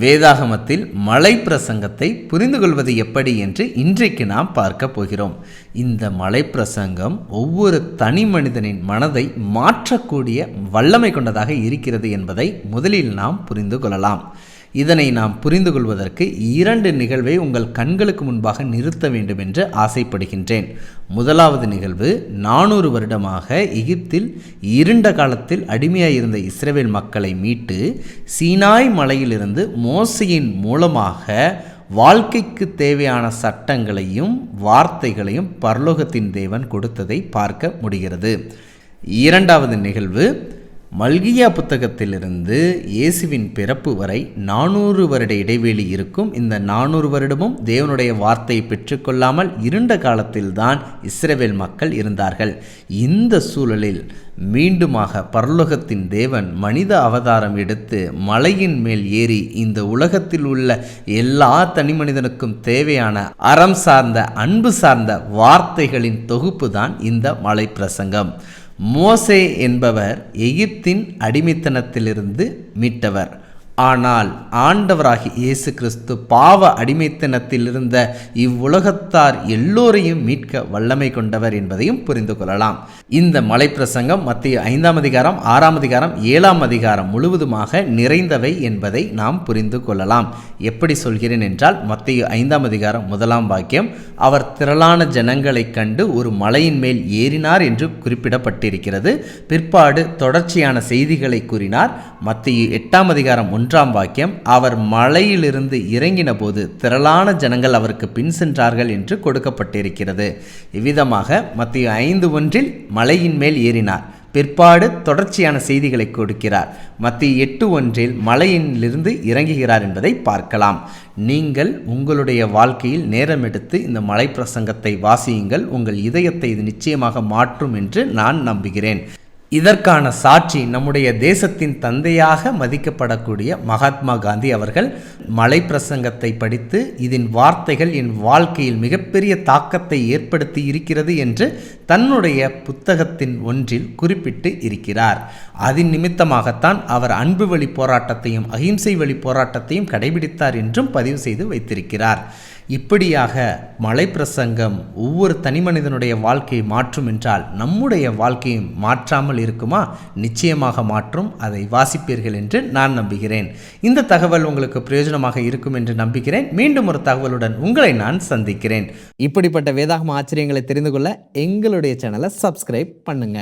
வேதாகமத்தில் மலை பிரசங்கத்தை புரிந்து கொள்வது எப்படி என்று இன்றைக்கு நாம் பார்க்க போகிறோம். இந்த மலை பிரசங்கம் ஒவ்வொரு தனி மனிதனின் மனதை மாற்றக்கூடிய வல்லமை கொண்டதாக இருக்கிறது என்பதை முதலில் நாம் புரிந்து கொள்ளலாம். இதனை நாம் புரிந்து கொள்வதற்கு 2 நிகழ்வை உங்கள் கண்களுக்கு முன்பாக நிறுத்த வேண்டும் என்று ஆசைப்படுகின்றேன். முதலாவது நிகழ்வு, 400 வருடமாக எகிப்தில் இருண்ட காலத்தில் அடிமையாயிருந்த இஸ்ரவேல் மக்களை மீட்டு சீனாய் மலையிலிருந்து மோசையின் மூலமாக வாழ்க்கைக்கு தேவையான சட்டங்களையும் வார்த்தைகளையும் பரலோகத்தின் தேவன் கொடுத்ததை பார்க்க முடிகிறது. இரண்டாவது நிகழ்வு, மல்கியா புத்தகத்திலிருந்து இயேசுவின் பிறப்பு வரை 400 வருட இடைவெளி இருக்கும். இந்த 400 வருடமும் தேவனுடைய வார்த்தையை பெற்றுக்கொள்ளாமல் இருண்ட காலத்தில்தான் இஸ்ரவேல் மக்கள் இருந்தார்கள். இந்த சூழலில் மீண்டுமாக பரலோகத்தின் தேவன் மனித அவதாரம் எடுத்து மலையின் மேல் ஏறி இந்த உலகத்தில் உள்ள எல்லா தனி மனிதனுக்கும் தேவையான அறம் சார்ந்த அன்பு சார்ந்த வார்த்தைகளின் தொகுப்பு தான் இந்த மலை பிரசங்கம். மோசே என்பவர் எகிப்தின் அடிமைத்தனத்திலிருந்து மீட்டவர். ஆனால் ஆண்டவராகி இயேசு கிறிஸ்து பாவ அடிமைத்தனத்தில் இருந்த இவ்வுலகத்தார் எல்லோரையும் மீட்க வல்லமை கொண்டவர் என்பதையும் புரிந்து கொள்ளலாம். இந்த மலை பிரசங்கம் மத்தேயு 5ஆம் அதிகாரம் 6ஆம் அதிகாரம் 7ஆம் அதிகாரம் முழுவதுமாக நிறைந்தவை என்பதை நாம் புரிந்து கொள்ளலாம். எப்படி சொல்கிறேன் என்றால், மத்தேயு 5ஆம் அதிகாரம் 1ஆம் வாக்கியம், அவர் திரளான ஜனங்களை கண்டு ஒரு மலையின் மேல் ஏறினார் என்று குறிப்பிடப்பட்டிருக்கிறது. பிற்பாடு தொடர்ச்சியான செய்திகளை கூறினார். மத்தேயு 8ஆம் அதிகாரம் 1ஆம் வாக்கியம், அவர் மலையிலிருந்து இறங்கின போது திரளான ஜனங்கள் அவருக்கு பின் சென்றார்கள் என்று கொடுக்கப்பட்டிருக்கிறது. இவ்விதமாக மத்தேயு 5:1 மலையின் மேல் ஏறினார். பிற்பாடு தொடர்ச்சியான செய்திகளை கொடுக்கிறார். மத்தேயு 8:1 மலையிலிருந்து இறங்குகிறார் என்பதை பார்க்கலாம். நீங்கள் உங்களுடைய வாழ்க்கையில் நேரம் எடுத்து இந்த மலை பிரசங்கத்தை வாசியுங்கள். உங்கள் இதயத்தை இது நிச்சயமாக மாற்றும் என்று நான் நம்புகிறேன். இதற்கான சாட்சி நம்முடைய தேசத்தின் தந்தையாக மதிக்கப்படக்கூடிய மகாத்மா காந்தி அவர்கள் மலை பிரசங்கத்தை படித்து இதன் வார்த்தைகள் என் வாழ்க்கையில் மிகப்பெரிய தாக்கத்தை ஏற்படுத்தி இருக்கிறது என்று தன்னுடைய புத்தகத்தின் ஒன்றில் குறிப்பிட்டு இருக்கிறார். அதன் நிமித்தமாகத்தான் அவர் அன்பு வழி போராட்டத்தையும் அகிம்சை வழி போராட்டத்தையும் கடைபிடித்தார் என்றும் பதிவு செய்து வைத்திருக்கிறார். இப்படியாக மலை பிரசங்கம் ஒவ்வொரு தனி மனிதனுடைய வாழ்க்கையை மாற்றும் என்றால் நம்முடைய வாழ்க்கையும் மாற்றாமல் இருக்குமா? நிச்சயமாக மாற்றும். அதை வாசிப்பீர்கள் என்று நான் நம்புகிறேன். இந்த தகவல் உங்களுக்கு பிரயோஜனமாக இருக்கும் என்று நம்புகிறேன். மீண்டும் ஒரு தகவலுடன் உங்களை நான் சந்திக்கிறேன். இப்படிப்பட்ட வேதாகம ஆச்சரியங்களை தெரிந்து கொள்ள எங்களுடைய சேனலை சப்ஸ்கிரைப் பண்ணுங்க.